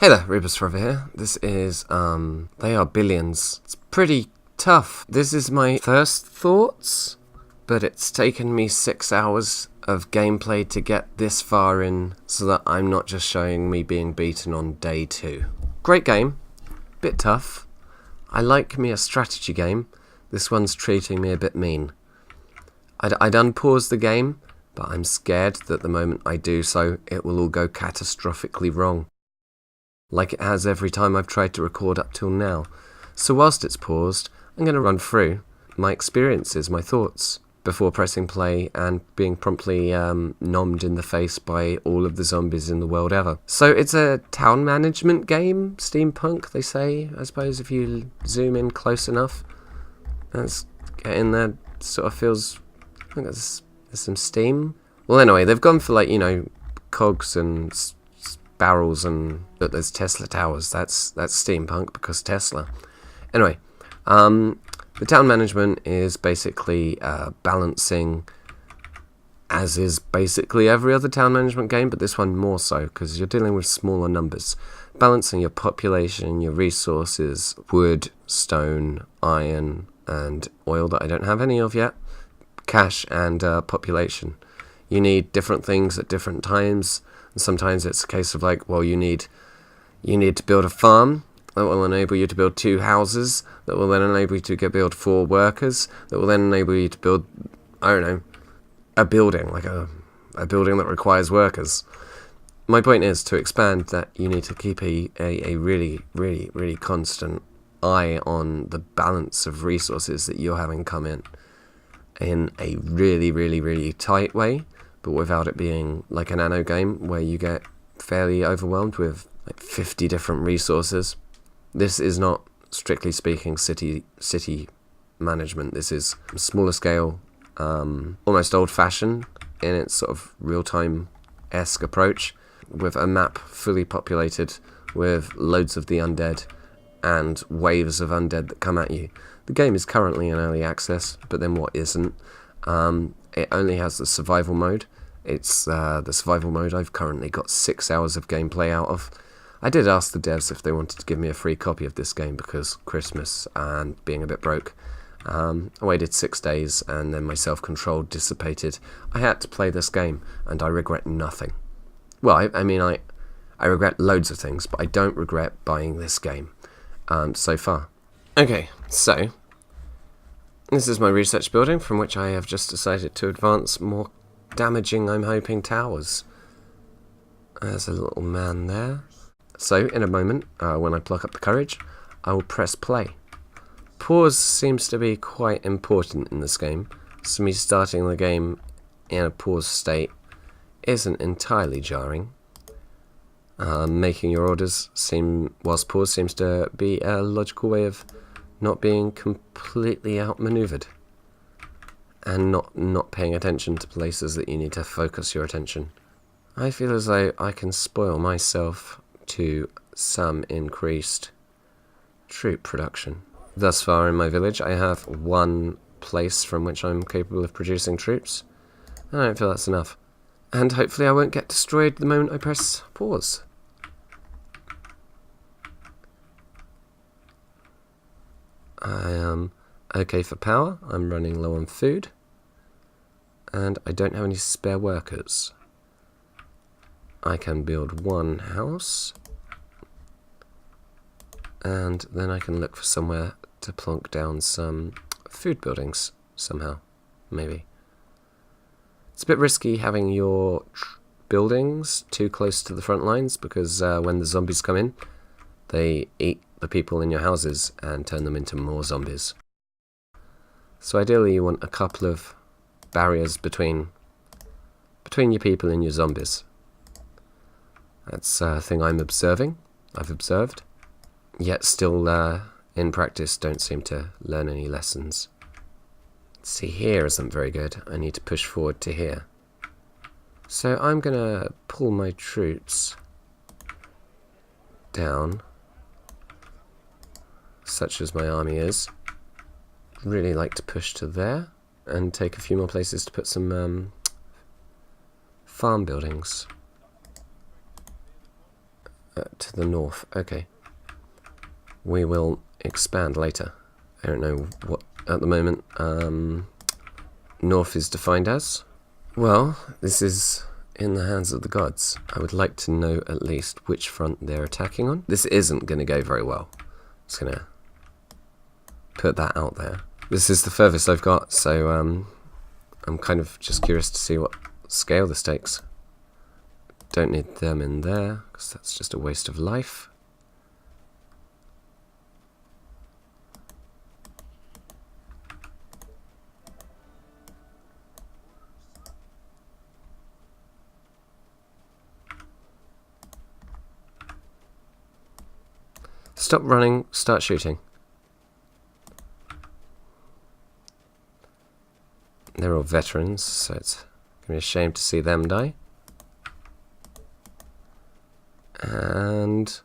Hey there, Rebus Forever here. This is, They Are Billions. It's pretty tough. This is my first thoughts, but it's taken me 6 hours of gameplay to get this far in so that I'm not just showing me being beaten on day 2. Great game. Bit tough. I like me a strategy game. This one's treating me a bit mean. I'd unpause the game, but I'm scared that the moment I do so, it will all go catastrophically wrong, like it has every time I've tried to record up till now. So whilst it's paused, I'm going to run through my experiences, my thoughts, before pressing play and being promptly nommed in the face by all of the zombies in the world ever. So it's a town management game, steampunk, they say, I suppose, if you zoom in close enough. Let's get in there, sort of feels, I think there's some steam. Well, anyway, they've gone for, like, you know, cogs and barrels, and but there's Tesla towers. That's steampunk because Tesla. Anyway, the town management is basically balancing, as is basically every other town management game, but this one more so because you're dealing with smaller numbers. Balancing your population, your resources, wood, stone, iron, and oil that I don't have any of yet, cash, and population. You need different things at different times. And sometimes it's a case of, like, well, you need to build a farm that will enable you to build 2 houses, that will then enable you to build 4 workers, that will then enable you to build, I don't know, a building, like a building that requires workers. My point is, to expand that, you need to keep a really, really, really constant eye on the balance of resources that you're having come in a really, really, really tight way, but without it being like an anno game where you get fairly overwhelmed with like 50 different resources. This is not, strictly speaking, city management. This is smaller scale, almost old-fashioned in its sort of real-time-esque approach, with a map fully populated with loads of the undead and waves of undead that come at you. The game is currently in early access, but then what isn't? It only has the survival mode. It's the survival mode I've currently got 6 hours of gameplay out of. I did ask the devs if they wanted to give me a free copy of this game because Christmas and being a bit broke. I waited 6 days and then my self-control dissipated. I had to play this game and I regret nothing. Well, I regret loads of things, but I don't regret buying this game so far. Okay, so this is my research building from which I have just decided to advance more damaging, I'm hoping, towers. There's a little man there. So, in a moment, when I pluck up the courage, I will press play. Pause seems to be quite important in this game, so me starting the game in a pause state isn't entirely jarring. Making your orders whilst pause seems to be a logical way of not being completely outmaneuvered and not paying attention to places that you need to focus your attention. I feel as though I can spoil myself to some increased troop production. Thus far in my village I have 1 place from which I'm capable of producing troops. I don't feel that's enough. And hopefully I won't get destroyed the moment I press pause. I am okay for power. I'm running low on food. And I don't have any spare workers. I can build 1 house. And then I can look for somewhere to plonk down some food buildings somehow. Maybe. It's a bit risky having your buildings too close to the front lines because when the zombies come in, they eat the people in your houses and turn them into more zombies. So ideally you want a couple of barriers between your people and your zombies. That's a thing I've observed, yet still in practice don't seem to learn any lessons. See, here isn't very good. I need to push forward to here. So I'm gonna pull my troops down, such as my army is. Really like to push to there and take a few more places to put some farm buildings. To the north. Okay. We will expand later. I don't know what at the moment north is defined as. Well, this is in the hands of the gods. I would like to know at least which front they're attacking on. This isn't going to go very well. Just going to put that out there. This is the furthest I've got, so I'm kind of just curious to see what scale this takes. Don't need them in there, because that's just a waste of life. Stop running, start shooting. They're all veterans, so it's going to be a shame to see them die. And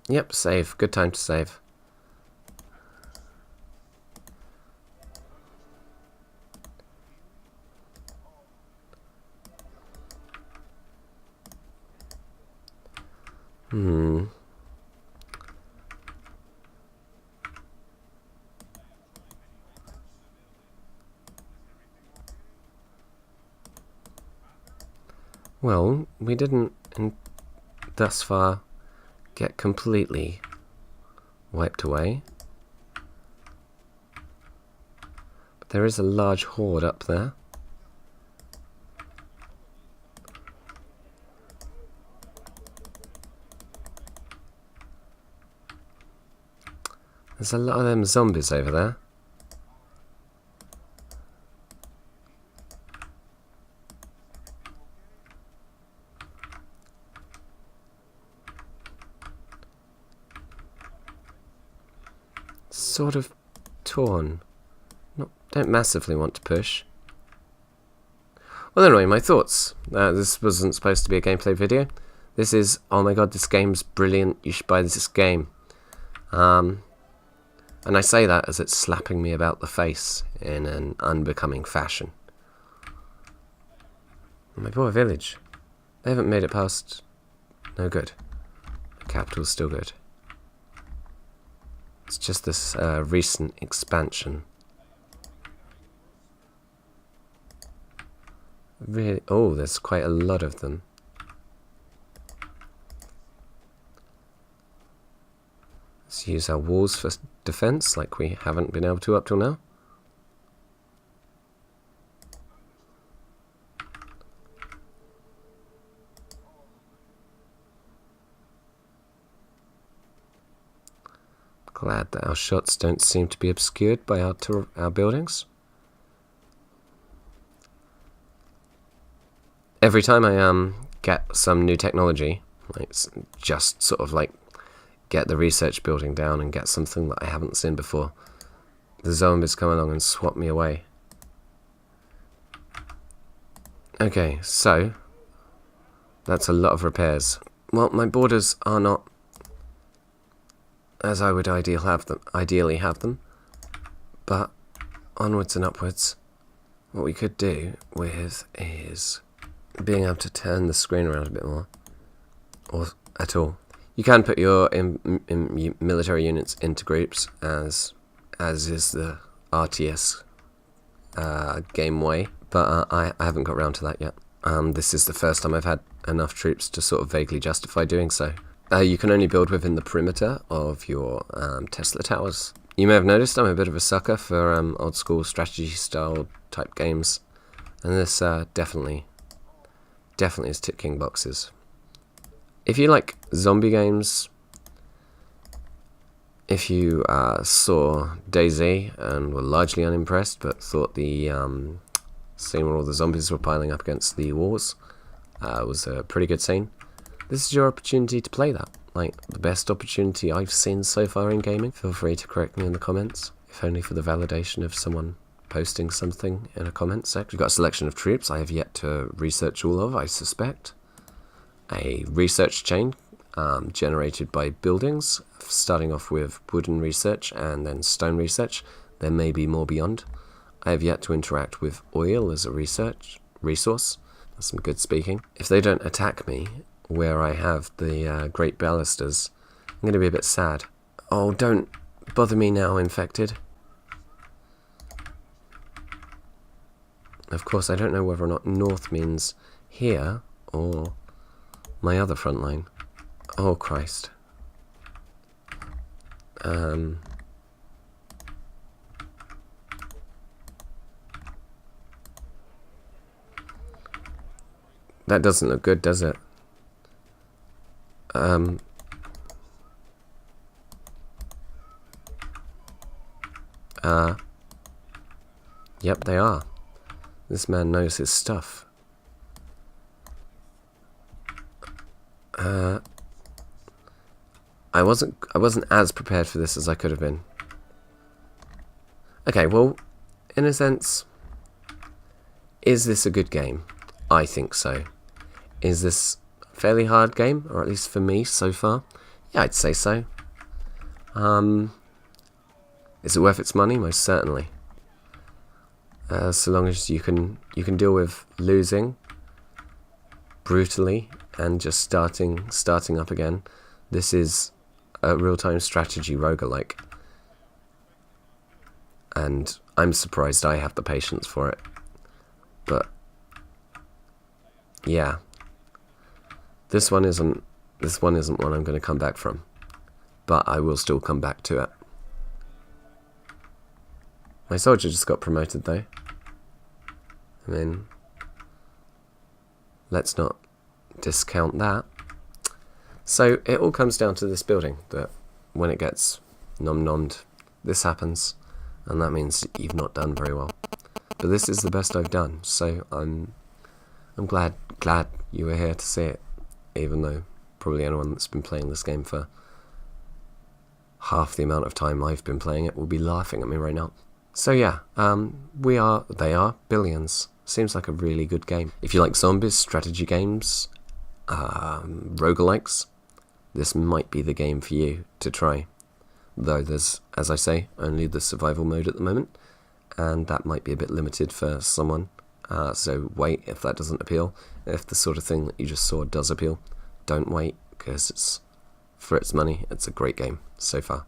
yep, save. Good time to save. Well, we didn't thus far get completely wiped away. But there is a large horde up there. There's a lot of them zombies over there. Sort of torn. Don't massively want to push. Well, anyway, my thoughts. This wasn't supposed to be a gameplay video. This is, oh my god, this game's brilliant. You should buy this game. And I say that as it's slapping me about the face in an unbecoming fashion. My poor village. They haven't made it past... No good. The capital's still good. It's just this recent expansion. Really? Oh, there's quite a lot of them. Let's use our walls for defense, like we haven't been able to up till now. Glad that our shots don't seem to be obscured by our buildings. Every time I get some new technology, like just sort of like get the research building down and get something that I haven't seen before, the zombies come along and swat me away. Okay, so that's a lot of repairs. Well, my borders are not as I would ideally have them, but onwards and upwards. What we could do with is being able to turn the screen around a bit more, or at all. You can put your military units into groups, as is the RTS game way, but I haven't got around to that yet. This is the first time I've had enough troops to sort of vaguely justify doing so. You can only build within the perimeter of your Tesla towers. You may have noticed I'm a bit of a sucker for old school strategy style type games, and this definitely is ticking boxes. If you like zombie games, if you saw DayZ and were largely unimpressed but thought the scene where all the zombies were piling up against the walls was a pretty good scene, this is your opportunity to play that. Like, the best opportunity I've seen so far in gaming. Feel free to correct me in the comments, if only for the validation of someone posting something in a comment section. We've got a selection of troops I have yet to research all of, I suspect. A research chain generated by buildings, starting off with wooden research and then stone research. There may be more beyond. I have yet to interact with oil as a resource. That's some good speaking. If they don't attack me where I have the great balusters, I'm going to be a bit sad. Oh, don't bother me now, infected. Of course, I don't know whether or not north means here or my other front line. Oh, Christ. That doesn't look good, does it? Yep, they are. This man knows his stuff. I wasn't as prepared for this as I could have been. Okay, well, in a sense, is this a good game? I think so. Is this a fairly hard game, or at least for me so far? Yeah, I'd say so. Is it worth its money? Most certainly. So long as you can deal with losing brutally and just starting up again. This is a real-time strategy roguelike, and I'm surprised I have the patience for it. But yeah, this one isn't one I'm going to come back from, but I will still come back to it. My soldier just got promoted though. I mean, let's not discount that. So it all comes down to this building, that when it gets nom-nommed, this happens, and that means you've not done very well. But this is the best I've done, so I'm glad you were here to see it, even though probably anyone that's been playing this game for half the amount of time I've been playing it will be laughing at me right now. So yeah, they are Billions. Seems like a really good game. If you like zombies, strategy games, roguelikes, this might be the game for you to try. Though there's, as I say, only the survival mode at the moment, and that might be a bit limited for someone. So wait if that doesn't appeal. If the sort of thing that you just saw does appeal, don't wait, because for its money, it's a great game so far.